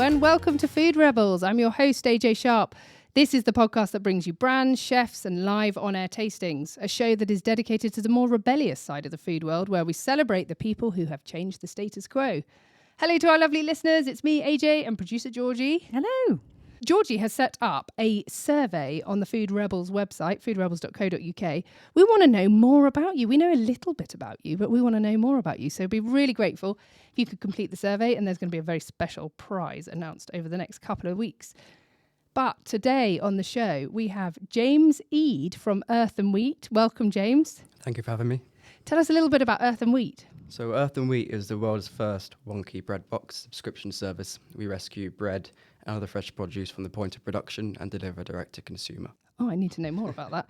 and welcome to Food Rebels. I'm your host, AJ Sharp. This is the podcast that brings you brands, chefs, and live on-air tastings, a show that is dedicated to the more rebellious side of the food world, where we celebrate the people who have changed the status quo. Hello to our lovely listeners. It's me, AJ, and producer Georgie. Hello. Georgie has set up a survey on the Food Rebels website, foodrebels.co.uk. We want to know more about you. We know a little bit about you, but we want to know more about you. So be really grateful if you could complete the survey, and there's going to be a very special prize announced over the next couple of weeks. But today on the show, we have James Eade from Earth and Wheat. Welcome, James. Thank you for having me. Tell us a little bit about Earth and Wheat. So Earth and Wheat is the world's first wonky bread box subscription service. We rescue bread and other fresh produce from the point of production and deliver direct to consumer. Oh, I need to know more about that.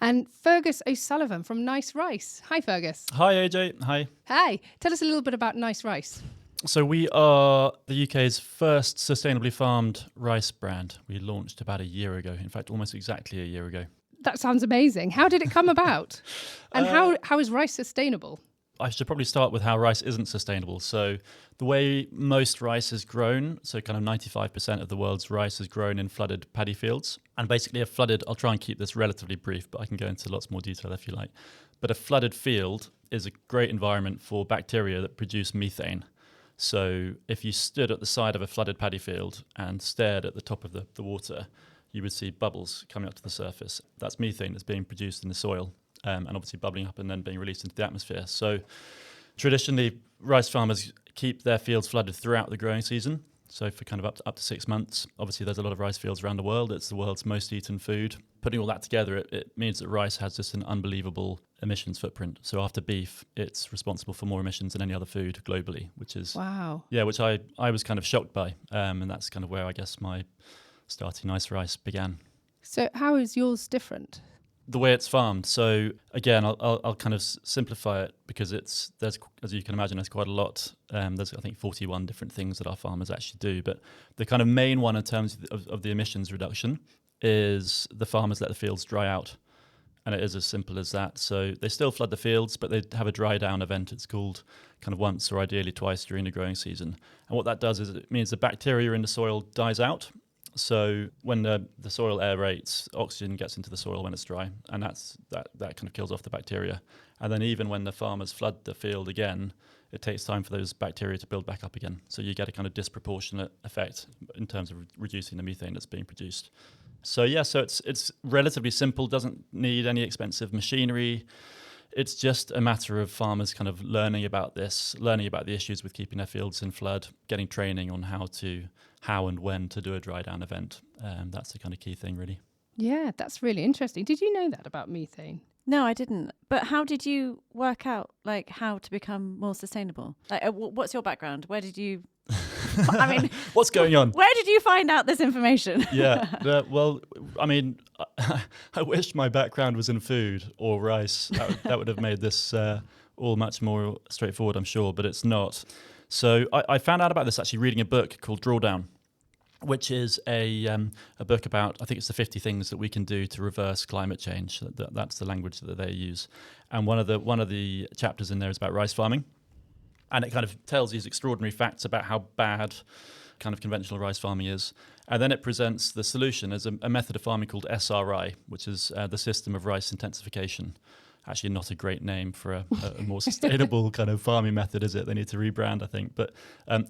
And Fergus O'Sullivan from Nice Rice. Hi, Fergus. Hi, AJ. Hi. Hi. Tell us a little bit about Nice Rice. So we are the UK's first sustainably farmed rice brand. We launched about a year ago. In fact, almost exactly a year ago. That sounds amazing. How did it come about? And how is rice sustainable? I should probably start with how rice isn't sustainable. So the way most rice is grown, so kind of 95% of the world's rice is grown in flooded paddy fields. And basically I'll try and keep this relatively brief, but I can go into lots more detail if you like. But a flooded field is a great environment for bacteria that produce methane. So if you stood at the side of a flooded paddy field and stared at the top of the water, you would see bubbles coming up to the surface. That's methane that's being produced in the soil. And obviously bubbling up and then being released into the atmosphere. So traditionally, rice farmers keep their fields flooded throughout the growing season. So for kind of up to 6 months. Obviously, there's a lot of rice fields around the world. It's the world's most eaten food. Putting all that together, it means that rice has just an unbelievable emissions footprint. So after beef, it's responsible for more emissions than any other food globally, which is... Wow. Yeah, which I was kind of shocked by. And that's kind of where I guess my starting Nice Rice began. So how is yours different? The way it's farmed. So again, I'll kind of simplify it because there's, as you can imagine, there's quite a lot. There's, I think, 41 different things that our farmers actually do. But the kind of main one in terms of the emissions reduction is the farmers let the fields dry out. And it is as simple as that. So they still flood the fields, but they have a dry down event. It's called kind of once or ideally twice during the growing season. And what that does is it means the bacteria in the soil dies out. So when the soil aerates, oxygen gets into the soil when it's dry, and that kind of kills off the bacteria. And then even when the farmers flood the field again, it takes time for those bacteria to build back up again. So you get a kind of disproportionate effect in terms of reducing the methane that's being produced. So yeah, so it's relatively simple, doesn't need any expensive machinery. It's just a matter of farmers kind of learning about this, learning about the issues with keeping their fields in flood, getting training on how and when to do a dry down event. That's the kind of key thing, really. Yeah, that's really interesting. Did you know that about methane? No, I didn't. But how did you work out how to become more sustainable? What's your background? Where did you... I mean... What's going on? Where did you find out this information? Yeah, well, I mean, I wish my background was in food or rice. That would have made this all much more straightforward, I'm sure, but it's not. So I found out about this actually reading a book called Drawdown, which is a book about, I think it's the 50 things that we can do to reverse climate change. That's the language that they use. And one of the chapters in there is about rice farming. And it kind of tells these extraordinary facts about how bad kind of conventional rice farming is. And then it presents the solution as a method of farming called SRI, which is the system of rice intensification. Actually not a great name for a more sustainable kind of farming method, is it? They need to rebrand, I think. But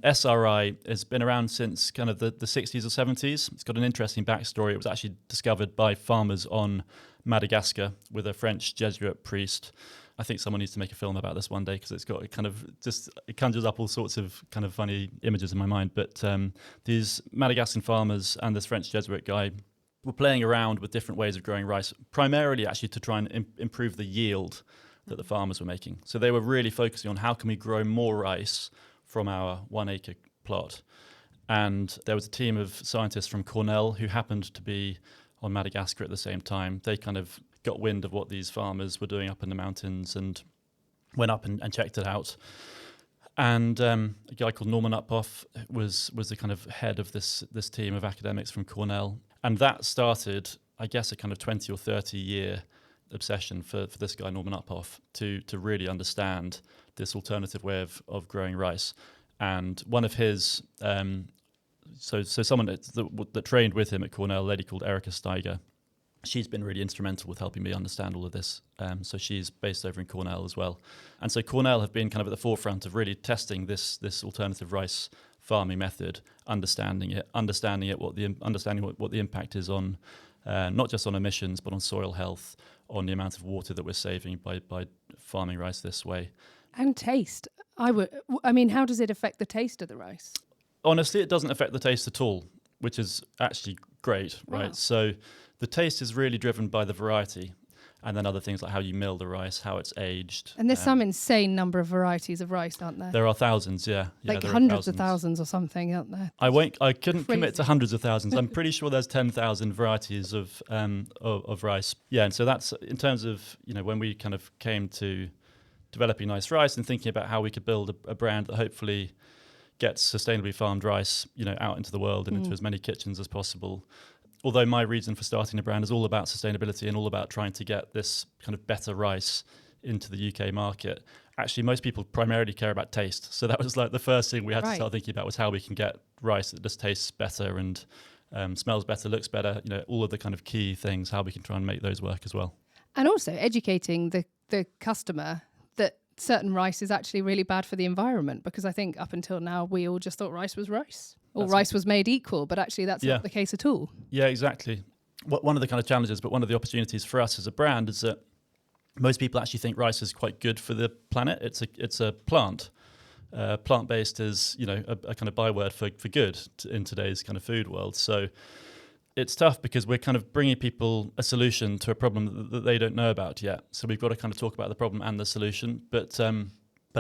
SRI has been around since kind of the 60s or 70s. It's got an interesting backstory. It was actually discovered by farmers on Madagascar with a French Jesuit priest. I think someone needs to make a film about this one day because it's got a kind of it conjures up all sorts of kind of funny images in my mind. But these Madagascan farmers and this French Jesuit guy were playing around with different ways of growing rice, primarily actually to try and improve the yield that the farmers were making. So they were really focusing on how can we grow more rice from our 1 acre plot. And there was a team of scientists from Cornell who happened to be on Madagascar at the same time. They kind of got wind of what these farmers were doing up in the mountains and went up and checked it out. And a guy called Norman Uphoff was the kind of head of this team of academics from Cornell. And that started, I guess, a kind of 20 or 30 year obsession for this guy, Norman Uphoff, to really understand this alternative way of growing rice. And one of his so someone that trained with him at Cornell, a lady called Erica Steiger, she's been really instrumental with helping me understand all of this. So she's based over in Cornell as well. And so Cornell have been kind of at the forefront of really testing this alternative rice farming method, understanding what the impact is on not just on emissions, but on soil health, on the amount of water that we're saving by farming rice this way. And taste. I mean, how does it affect the taste of the rice? Honestly, it doesn't affect the taste at all, which is actually great, right? Wow. So the taste is really driven by the variety, and then other things like how you mill the rice, how it's aged. And there's some insane number of varieties of rice, aren't there? There are thousands, yeah. Like there are hundreds of thousands or something, aren't there? I couldn't commit to Crazy. hundreds of thousands. I'm pretty sure there's 10,000 varieties of rice. Yeah, and so that's in terms of, when we kind of came to developing nice rice and thinking about how we could build a brand that hopefully gets sustainably farmed rice, out into the world and into as many kitchens as possible. Although my reason for starting a brand is all about sustainability and all about trying to get this kind of better rice into the UK market. Actually, most people primarily care about taste. So that was like the first thing we had to start thinking about was how we can get rice that just tastes better and smells better, looks better, all of the kind of key things, how we can try and make those work as well. And also educating the customer that certain rice is actually really bad for the environment, because I think up until now we all just thought rice was rice, or rice was made equal, but actually that's not the case at all. Yeah, exactly. One of the kind of challenges, but one of the opportunities for us as a brand is that most people actually think rice is quite good for the planet. It's a plant. Plant-based is, a kind of byword for good in today's kind of food world. So it's tough because we're kind of bringing people a solution to a problem that they don't know about yet. So we've got to kind of talk about the problem and the solution. But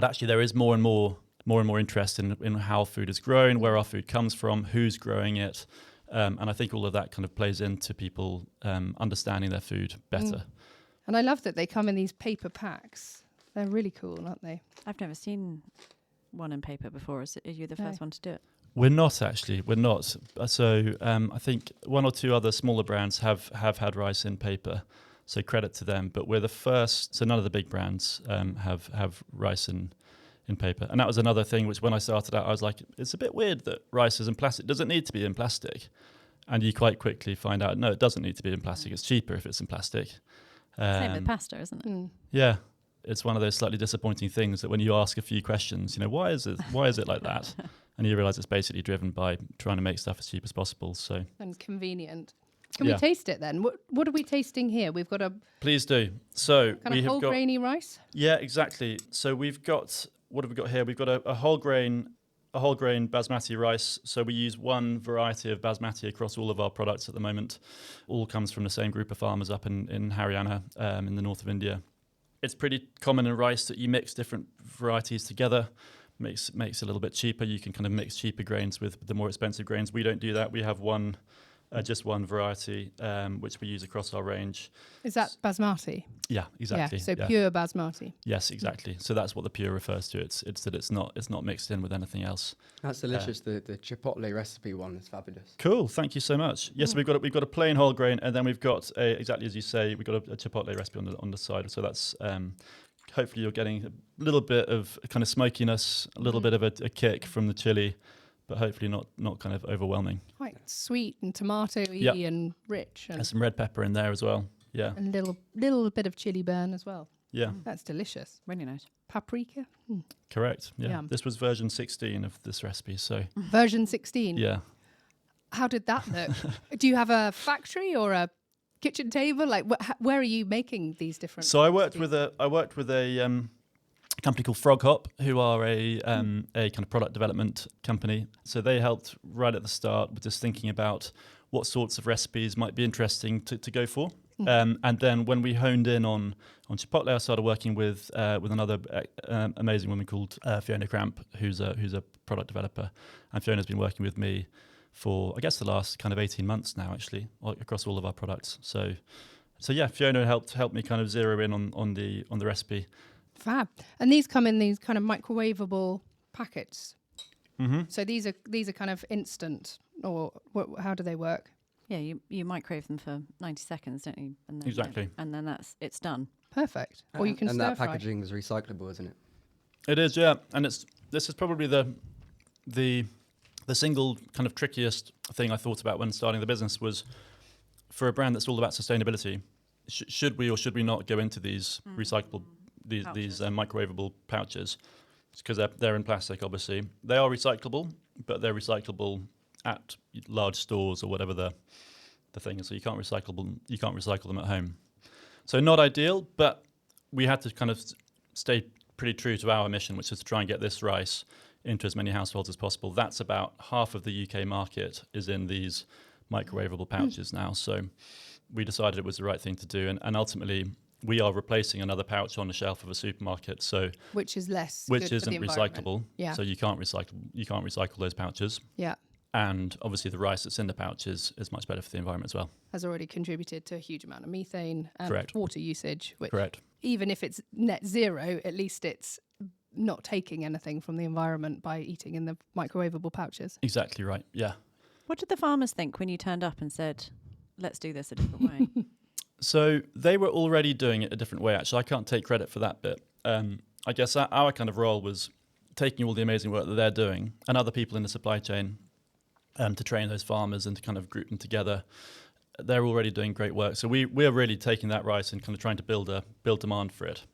actually there is more and more interest in how food is grown, where our food comes from, who's growing it. And I think all of that kind of plays into people understanding their food better. And I love that they come in these paper packs. They're really cool, aren't they? I've never seen one in paper before. Are you the first one to do it? We're not actually. We're not. So I think one or two other smaller brands have had rice in paper. So credit to them. But we're the first. So none of the big brands have rice in paper. And that was another thing which when I started out, I was like, it's a bit weird that rice is in plastic. Does it need to be in plastic? And you quite quickly find out, no, it doesn't need to be in plastic. It's cheaper if it's in plastic. Same with pasta, isn't it? Yeah. It's one of those slightly disappointing things that when you ask a few questions, why is it like that? And you realise it's basically driven by trying to make stuff as cheap as possible. So And convenient. Can we taste it then? What are we tasting here? We've got a please do. So kind we of have whole got grainy rice. Yeah, exactly. So we've got, what have we got here? We've got a whole grain basmati rice. So we use one variety of basmati across all of our products at the moment. All comes from the same group of farmers up in Haryana, in the north of India. It's pretty common in rice that you mix different varieties together. Makes it a little bit cheaper. You can kind of mix cheaper grains with the more expensive grains. We don't do that. We have just one variety, which we use across our range. Is that basmati? Yeah, exactly. Yeah, so pure basmati. Yes, exactly. So that's what the pure refers to. It's that it's not mixed in with anything else. That's delicious. The chipotle recipe one is fabulous. Cool. Thank you so much. Yes, we've got a plain whole grain, and then we've got exactly as you say, we've got a chipotle recipe on the side. So that's hopefully you're getting a little bit of kind of smokiness, a little bit of a kick from the chili, but hopefully not kind of overwhelming. Quite sweet and tomatoey and rich. And There's some red pepper in there as well. Yeah. a little bit of chili burn as well. Yeah. That's delicious. Really nice. Paprika. Correct. Yeah. Yum. This was version 16 of this recipe. So Version 16. yeah. How did that look? Do you have a factory or a kitchen table? Like, where are you making these different? So I worked with a company called Frog Hop, who are a kind of product development company. So they helped right at the start with just thinking about what sorts of recipes might be interesting to go for. And then when we honed in on Chipotle, I started working with another amazing woman called Fiona Cramp, who's a product developer. And Fiona's been working with me for, I guess, the last kind of 18 months now, actually, across all of our products. So yeah, Fiona helped me kind of zero in on the recipe. Fab. And these come in these kind of microwavable packets. Mm-hmm. So these are kind of instant, or how do they work? Yeah, you microwave them for 90 seconds, don't you? And then, Exactly. And then it's done. Perfect. Or you can and stir that fry. packaging is recyclable, isn't it? It is, yeah. And this is probably the the single kind of trickiest thing I thought about when starting the business was, for a brand that's all about sustainability, should we or should we not go into these recyclable, these microwavable pouches? Because they're in plastic, obviously. They are recyclable, but they're recyclable at large stores or whatever the thing is. So you can't recycle them at home. So not ideal, but we had to kind of stay pretty true to our mission, which is to try and get this rice into as many households as possible. That's about half of the UK market is in these microwavable pouches now. So we decided it was the right thing to do. And ultimately, we are replacing another pouch on the shelf of a supermarket. So which is less which good for isn't the environment. recyclable. Yeah. So you can't recycle those pouches. Yeah. And obviously the rice that's in the pouch is much better for the environment as well. Has already contributed to a huge amount of methane and Correct. water usage, which Correct. even if it's net zero, at least it's not taking anything from the environment by eating in the microwavable pouches. Exactly right. Yeah. What did the farmers think when you turned up and said, let's do this a different way? So they were already doing it a different way, actually. I can't take credit for that bit. I guess our kind of role was taking all the amazing work that they're doing and other people in the supply chain to train those farmers and to kind of group them together. They're already doing great work. So we're really taking that rice and kind of trying to build demand for it.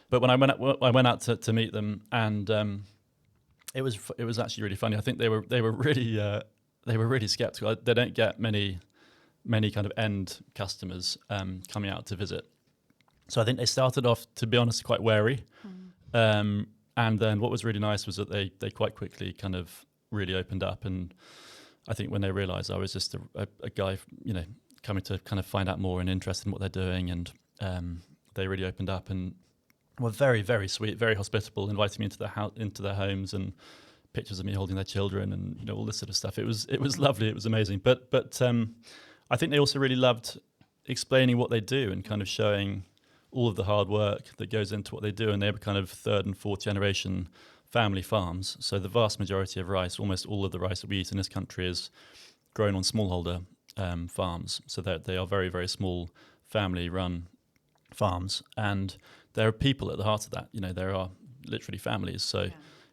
But when I went out to meet them, and it was actually really funny. I think they were really skeptical. They don't get many kind of end customers coming out to visit. So I think they started off, to be honest, quite wary. And then what was really nice was that they quite quickly kind of really opened up. And I think when they realised I was just a guy, coming to kind of find out more and interested in what they're doing, and they really opened up and were very, very sweet, very hospitable, inviting me into their homes, and pictures of me holding their children, and all this sort of stuff. It was lovely. It was amazing. But I think they also really loved explaining what they do and kind of showing all of the hard work that goes into what they do. And they were kind of third and fourth generation family farms. So the vast majority of rice, almost all of the rice that we eat in this country, is grown on smallholder farms. So they are very, very small family-run farms. And there are people at the heart of that. There are literally families. So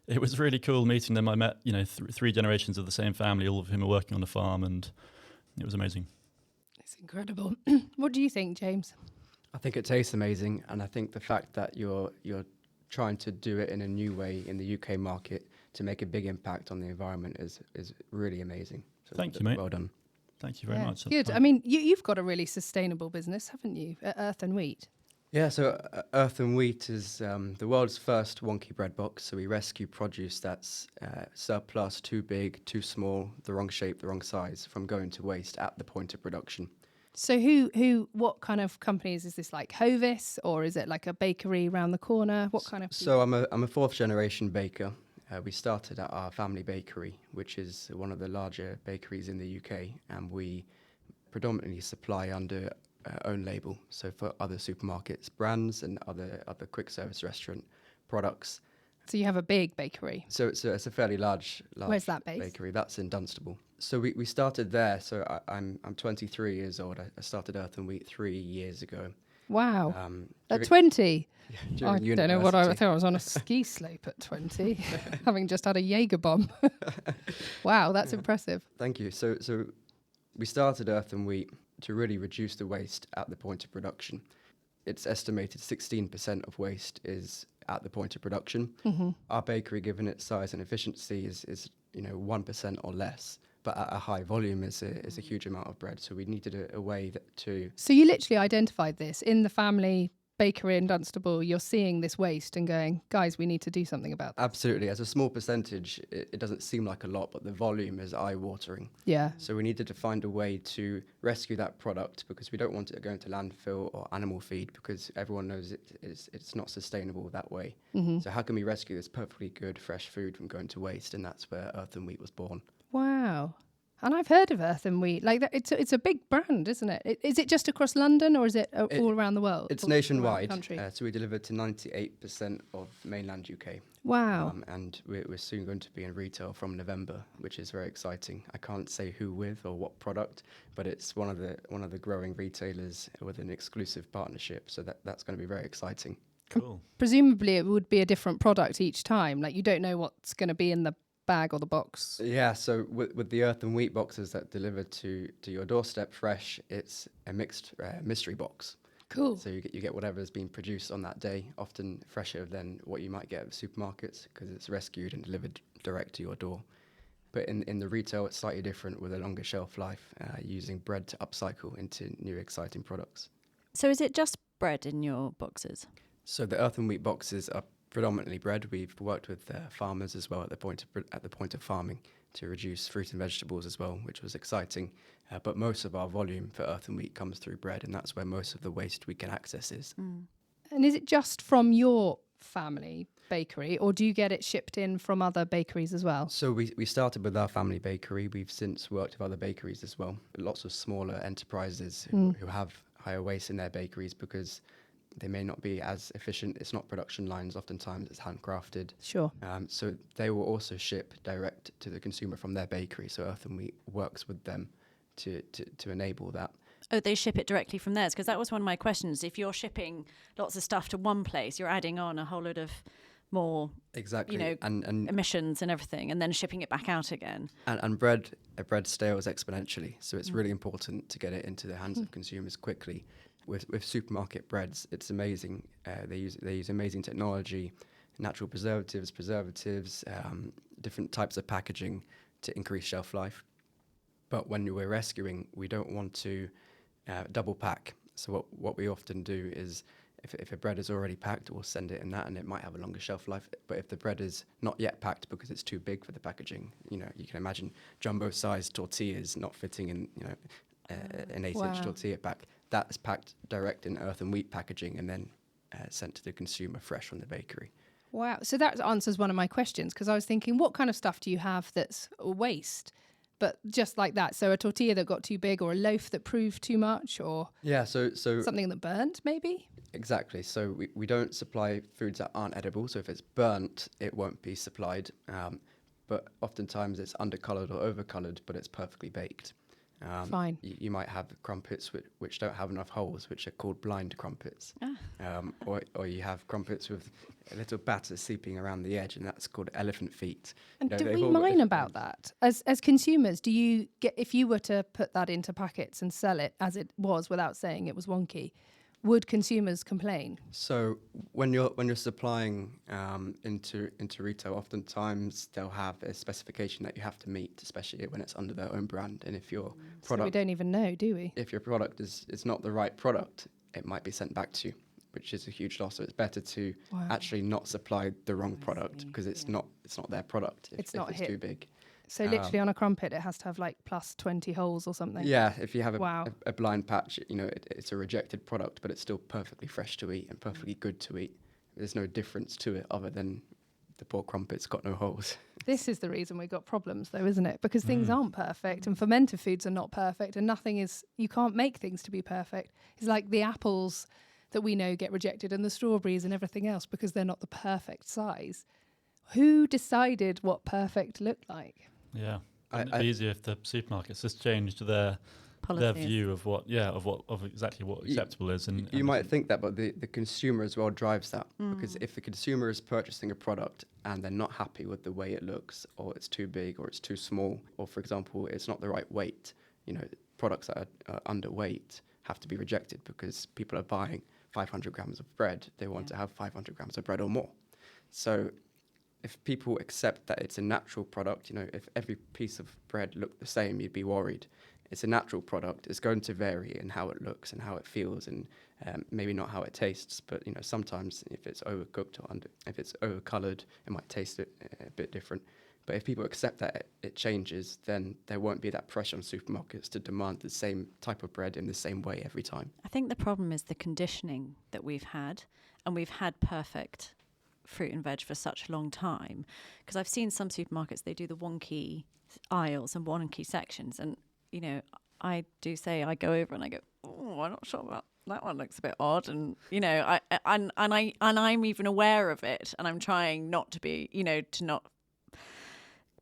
it was really cool meeting them. I met, three generations of the same family, all of whom are working on the farm, and it was amazing. It's incredible. What do you think, James? I think it tastes amazing, and I think the fact that you're trying to do it in a new way in the UK market to make a big impact on the environment is really amazing. So Thank you, mate. Well done. Thank you very much. That's Good. fine. I mean, you've got a really sustainable business, haven't you? Earth and Wheat. Yeah, so Earth and Wheat is the world's first wonky bread box. So we rescue produce that's surplus, too big, too small, the wrong shape, the wrong size, from going to waste at the point of production. So what kind of companies is this, like Hovis, or is it like a bakery around the corner? What kind of? So I'm a fourth generation baker. We started at our family bakery, which is one of the larger bakeries in the UK, and we predominantly supply under own label. So for other supermarkets, brands, and other quick service restaurant products. So you have a big bakery. So it's a fairly large Where's that based? bakery. That's in Dunstable. So we started there. So I'm 23 years old. I started Earth and Wheat 3 years ago. Wow. At During- 20? during I don't know what I university. think. I was on a ski slope at 20, having just had a Jaeger bomb. Wow, that's impressive. Thank you. So we started Earth and Wheat to really reduce the waste at the point of production. It's estimated 16% of waste is at the point of production. Mm-hmm. Our bakery, given its size and efficiency, is 1% or less. But at a high volume is a huge amount of bread. So we needed a way to. So you literally identified this in the family bakery in Dunstable. You're seeing this waste and going, guys, we need to do something about that. Absolutely. As a small percentage, it doesn't seem like a lot, but the volume is eye-watering. Yeah. So we needed to find a way to rescue that product, because we don't want it going to landfill or animal feed, because everyone knows it's not sustainable that way. Mm-hmm. So how can we rescue this perfectly good, fresh food from going to waste? And that's where Earth and Wheat was born. Wow. And I've heard of Earth and Wheat. Like that, it's a big brand, isn't it? Is it just across London, or is it all around the world? It's all around the nationwide. country? So we deliver to 98% of mainland UK. Wow. And we're soon going to be in retail from November, which is very exciting. I can't say who with or what product, but it's one of the growing retailers with an exclusive partnership. So that's going to be very exciting. Cool. Presumably it would be a different product each time. Like you don't know what's going to be in the bag or the box? Yeah, so with the earth and wheat boxes that deliver to your doorstep fresh, it's a mixed mystery box. Cool. So you get whatever's been produced on that day, often fresher than what you might get at the supermarkets because it's rescued and delivered direct to your door. But in the retail, it's slightly different with a longer shelf life, using bread to upcycle into new exciting products. So is it just bread in your boxes? So the earth and wheat boxes are predominantly bread. We've worked with farmers as well at the point of farming to reduce fruit and vegetables as well, which was exciting. But most of our volume for earth and wheat comes through bread, and that's where most of the waste we can access is. And is it just from your family bakery, or do you get it shipped in from other bakeries as well? So we started with our family bakery. We've since worked with other bakeries as well. Lots of smaller enterprises who have higher waste in their bakeries because they may not be as efficient. It's not production lines. Oftentimes it's handcrafted. Sure. So they will also ship direct to the consumer from their bakery. So Earth and Wheat works with them to enable that. Oh, they ship it directly from theirs? Because that was one of my questions. If you're shipping lots of stuff to one place, you're adding on a whole load of more, Exactly. And emissions and everything, and then shipping it back out again. And bread stales exponentially. So it's really important to get it into the hands of consumers quickly. With supermarket breads, it's amazing. They use amazing technology, natural preservatives, different types of packaging to increase shelf life. But when we're rescuing, we don't want to double pack. So what we often do is, if a bread is already packed, we'll send it in that, and it might have a longer shelf life. But if the bread is not yet packed because it's too big for the packaging, you can imagine jumbo-sized tortillas not fitting in, an 8-inch tortilla pack. That's packed direct in earth and wheat packaging and then sent to the consumer fresh from the bakery. Wow. So that answers one of my questions, because I was thinking, what kind of stuff do you have that's waste? But just like that, so a tortilla that got too big, or a loaf that proved too much, or So something that burnt, maybe? Exactly. So we don't supply foods that aren't edible. So if it's burnt, it won't be supplied. But oftentimes it's undercoloured or overcoloured, but it's perfectly baked. Fine. You might have crumpets which don't have enough holes, which are called blind crumpets. Or you have crumpets with a little batter seeping around the edge, and that's called elephant feet. And do we mind about that? As consumers, do you get, if you were to put that into packets and sell it as it was without saying it was wonky, would consumers complain? So when you're supplying into retail, oftentimes they'll have a specification that you have to meet, especially when it's under their own brand. And if your product, So we don't even know, do we? if your product is not the right product, it might be sent back to you, which is a huge loss. So it's better to actually not supply the wrong product, because it's not their product if it's too big. So literally on a crumpet, it has to have like plus 20 holes or something. Yeah, if you have Wow. a blind patch, it's a rejected product, but it's still perfectly fresh to eat and perfectly good to eat. There's no difference to it other than the poor crumpet's got no holes. This is the reason we've got problems, though, isn't it? Because things aren't perfect, and fermented foods are not perfect, and you can't make things to be perfect. It's like the apples that we know get rejected, and the strawberries and everything else, because they're not the perfect size. Who decided what perfect looked like? Yeah, it'd be easier if the supermarkets just changed their view of of exactly what acceptable is. And you might think that, but the consumer as well drives that. Because if the consumer is purchasing a product and they're not happy with the way it looks, or it's too big, or it's too small, or for example, it's not the right weight, products that are underweight have to be rejected because people are buying 500 grams of bread. They want to have 500 grams of bread or more. So if people accept that it's a natural product, if every piece of bread looked the same, you'd be worried. It's a natural product. It's going to vary in how it looks and how it feels, and maybe not how it tastes. But sometimes if it's overcooked or if it's overcoloured, it might taste a bit different. But if people accept that it changes, then there won't be that pressure on supermarkets to demand the same type of bread in the same way every time. I think the problem is the conditioning that we've had, and we've had perfect fruit and veg for such a long time. Because I've seen some supermarkets, they do the wonky aisles and wonky sections, and I do say, I go over and I go, oh, I'm not sure about that one, looks a bit odd, and I'm even aware of it, and I'm trying not to be, to not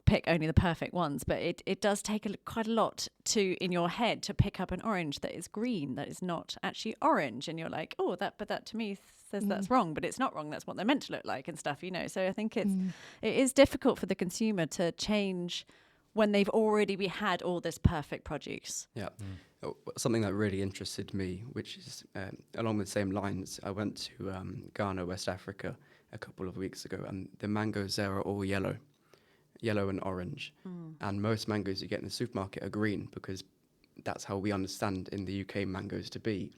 pick only the perfect ones, but it does take quite a lot in your head to pick up an orange that is green, that is not actually orange, and you're like, oh, that to me says that's wrong, but it's not wrong. That's what they're meant to look like and stuff, you know. So I think it is difficult for the consumer to change when they've already had all this perfect produce. Yeah. Something that really interested me, which is along the same lines, I went to Ghana, West Africa, a couple of weeks ago, and the mangoes there are all yellow and orange. And most mangoes you get in the supermarket are green, because that's how we understand in the UK mangoes to be.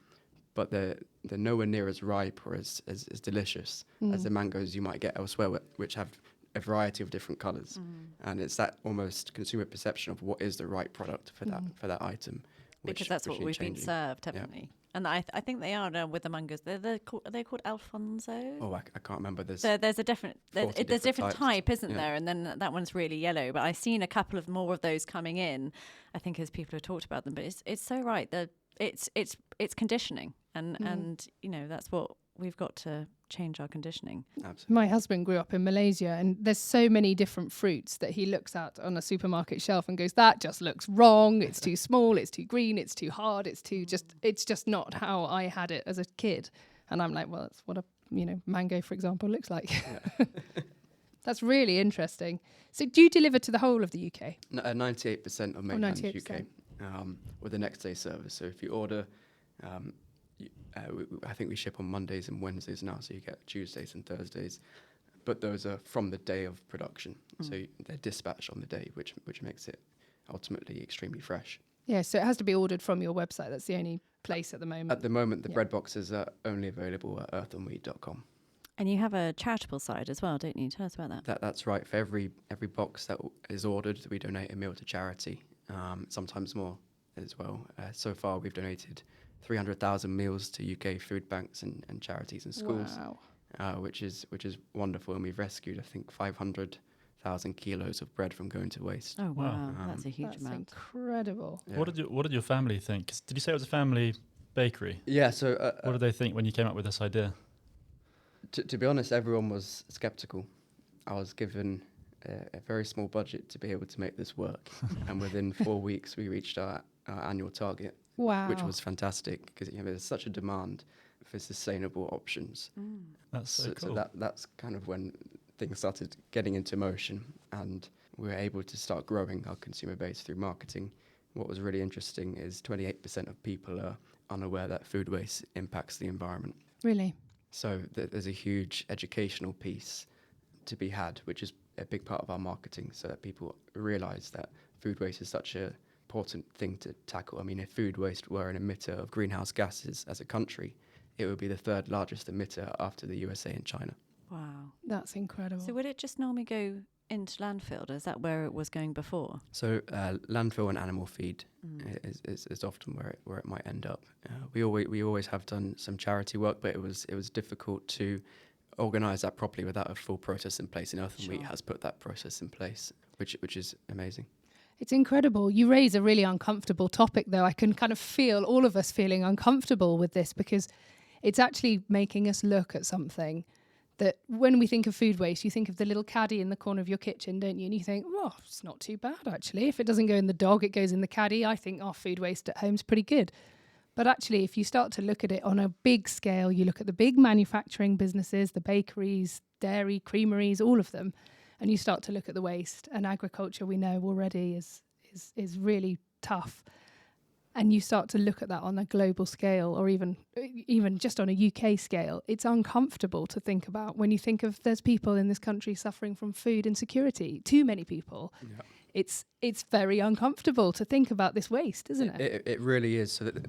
But they're nowhere near as ripe or as delicious as the mangoes you might get elsewhere, which have a variety of different colours. And it's that almost consumer perception of what is the right product for that item. Because that's what we've been served, haven't we? And I think they are with the mangoes. Are they called Alfonso? Oh, I can't remember. There's a different different type, isn't Yeah. there? And then that one's really yellow. But I've seen a couple of more of those coming in, I think, as people have talked about them. But it's so right that it's conditioning, and you know, that's what we've got to change our conditioning. Absolutely. My husband grew up in Malaysia, and there's so many different fruits that he looks at on a supermarket shelf and goes, that just looks wrong. It's too small. It's too green. It's too hard. It's just not how I had it as a kid. And I'm like, well, that's what a mango, for example, looks like. Yeah. That's really interesting. So do you deliver to the whole of the UK? 98% of mainland 98%. UK with the next day service. So if you order, I think we ship on Mondays and Wednesdays now, so you get Tuesdays and Thursdays. But those are from the day of production, so they're dispatched on the day, which makes it ultimately extremely fresh. Yeah, so it has to be ordered from your website. That's the only place at the moment. At the moment, the bread boxes are only available at earthandwheat.com. And you have a charitable side as well, don't you? Tell us about that. That's right. For every box that is ordered, we donate a meal to charity, sometimes more as well. So far, we've donated 300,000 meals to UK food banks and charities and schools, which is wonderful. And we've rescued, I think, 500,000 kilos of bread from going to waste. Oh, wow. Wow. That's a huge amount. Incredible. Yeah. What did your family think? 'Cause did you say it was a family bakery? Yeah, so What did they think when you came up with this idea? to be honest, everyone was skeptical. I was given a very small budget to be able to make this work. And within 4 weeks, we reached our annual target, Wow. which was fantastic, because there's such a demand for sustainable options. That's so cool. So that's kind of when things started getting into motion, and we were able to start growing our consumer base through marketing. What was really interesting is 28% of people are unaware that food waste impacts the environment. Really? So there's a huge educational piece to be had, which is a big part of our marketing, so that people realise that food waste is such an important thing to tackle. I mean, if food waste were an emitter of greenhouse gases as a country, it would be the third largest emitter after the USA and China. Wow. That's incredible. So would it just normally go into landfill? Is that where it was going before? So landfill and animal feed is often where it might end up. We always have done some charity work, but it was difficult to organise that properly without a full process in place. And Earth and Wheat has put that process in place, which is amazing. It's incredible. You raise a really uncomfortable topic, though. I can kind of feel all of us feeling uncomfortable with this, because it's actually making us look at something that when we think of food waste, you think of the little caddy in the corner of your kitchen, don't you? And you think, oh, it's not too bad, actually. If it doesn't go in the dog, it goes in the caddy. I think our food waste at home is pretty good. But actually, if you start to look at it on a big scale, you look at the big manufacturing businesses, the bakeries, dairy, creameries, all of them, and you start to look at the waste, and agriculture, we know already, is really tough. And you start to look at that on a global scale, or even just on a UK scale, it's uncomfortable to think about when you think of there's people in this country suffering from food insecurity, too many people. Yeah. It's very uncomfortable to think about this waste, isn't it? It really is. So that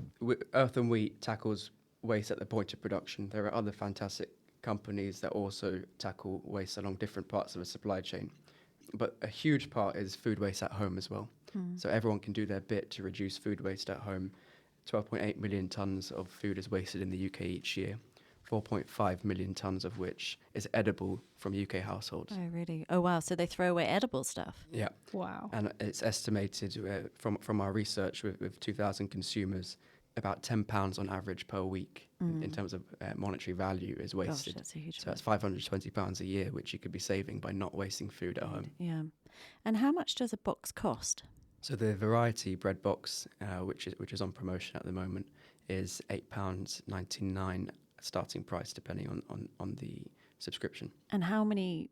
Earth and Wheat tackles waste at the point of production. There are other fantastic companies that also tackle waste along different parts of the supply chain. But a huge part is food waste at home as well. So everyone can do their bit to reduce food waste at home. 12.8 million tonnes of food is wasted in the UK each year, 4.5 million tonnes of which is edible from UK households. Oh, really? Oh, wow. So they throw away edible stuff? Yeah. Wow. And it's estimated from our research with 2,000 consumers, about £10 on average per week in terms of monetary value is wasted. Gosh, that's a huge so that's £520 a year, which you could be saving by not wasting food at home. Yeah. And how much does a box cost? So the variety bread box, which is on promotion at the moment, is £8.99 starting price depending on the subscription. And how many,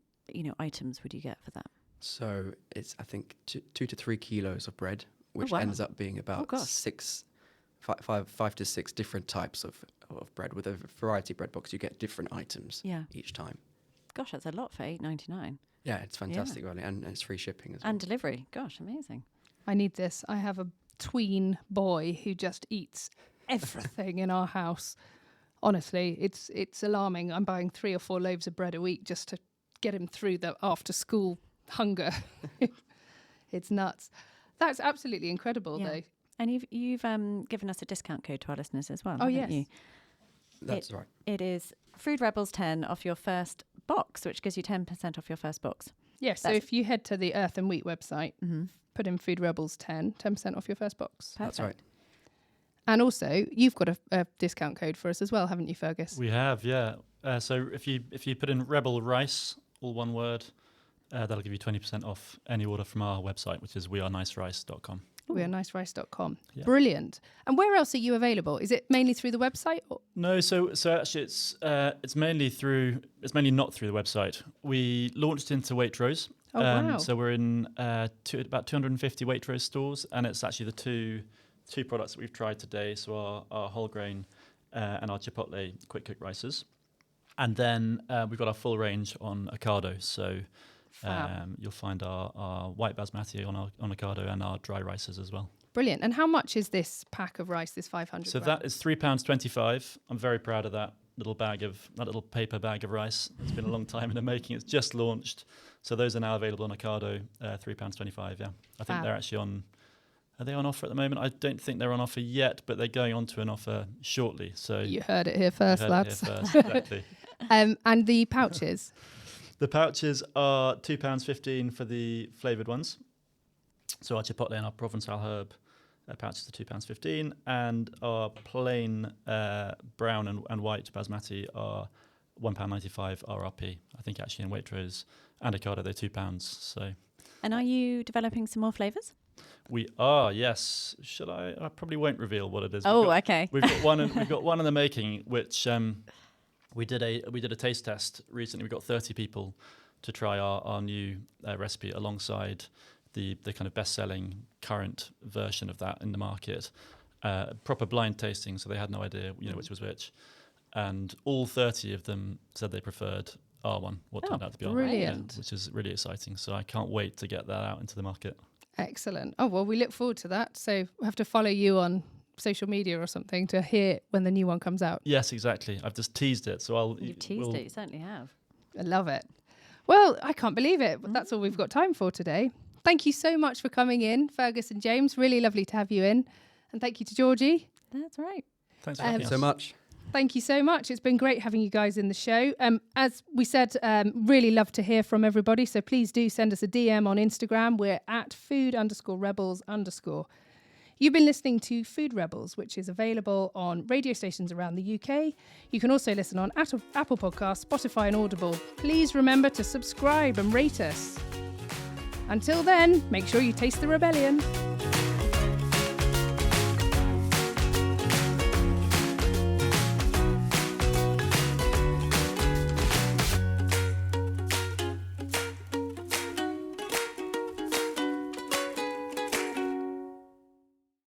items would you get for that? So it's, I think, 2 to 3 kilos of bread, which wow. ends up being about gosh. five to six different types of bread. With a variety bread box, you get different items each time. Gosh, that's a lot for $8.99. Yeah, it's fantastic, really, and it's free shipping as well. And delivery. Gosh, amazing. I need this. I have a tween boy who just eats everything in our house. Honestly, it's alarming. I'm buying 3 or 4 loaves of bread a week just to get him through the after school hunger. It's nuts. That's absolutely incredible, though. And you've given us a discount code to our listeners as well. Oh, haven't yes. you? That's right. It is Food Rebels 10 off your first box, which gives you 10% off your first box. Yes, so if you head to the Earth and Wheat website, put in Food Rebels 10% off your first box. Perfect. That's right. And also, you've got a discount code for us as well, haven't you, Fergus? We have, yeah. So if you put in Rebel Rice, all one word, that'll give you 20% off any order from our website, which is wearenicerice.com. wearenicerice.com. Yeah. Brilliant. And where else are you available? Is it mainly through the website? Or? No, so actually it's mainly not through the website. We launched into Waitrose. Oh, wow. So we're in about 250 Waitrose stores, and it's actually the two products that we've tried today. So our whole grain and our Chipotle quick cook rices. And then we've got our full range on Ocado. So you'll find our white basmati on Ocado and our dry rices as well. Brilliant. And how much is this pack of rice, this 500 So grams? that is £3.25. I'm very proud of that little paper bag of rice. It's been a long time in the making. It's just launched. So those are now available on Ocado, £3.25, yeah. I think they're actually on... Are they on offer at the moment? I don't think they're on offer yet, but they're going on to an offer shortly. So You heard it here first, lads. Exactly. And the pouches? The pouches are £2.15 for the flavoured ones. So our Chipotle and our Provençal herb pouches are £2.15, and our plain brown and white basmati are £1.95 RRP. I think actually in Waitrose and Ocado they're £2. So. And are you developing some more flavours? We are, yes. Should I? I probably won't reveal what it is. Okay. We've got one. We've got one in the making, which we did a taste test recently. We got 30 people to try our new recipe alongside the kind of best-selling current version of that in the market. Proper blind tasting, so they had no idea which was which, and all 30 of them said they preferred our one. What turned out to be our one, brilliant. which is really exciting. So I can't wait to get that out into the market. Excellent. Oh, well, we look forward to that. So we have to follow you on social media or something to hear when the new one comes out. Yes, exactly. I've just teased it, so You've teased it, you certainly have. I love it. Well, I can't believe it. But that's all we've got time for today. Thank you so much for coming in, Fergus and James. Really lovely to have you in. And thank you to Georgie. That's right. Thanks for having us. so much. Thank you so much. It's been great having you guys in the show. As we said, really love to hear from everybody. So please do send us a DM on Instagram. We're at food_rebels_. You've been listening to Food Rebels, which is available on radio stations around the UK. You can also listen on Apple Podcasts, Spotify and Audible. Please remember to subscribe and rate us. Until then, make sure you taste the rebellion.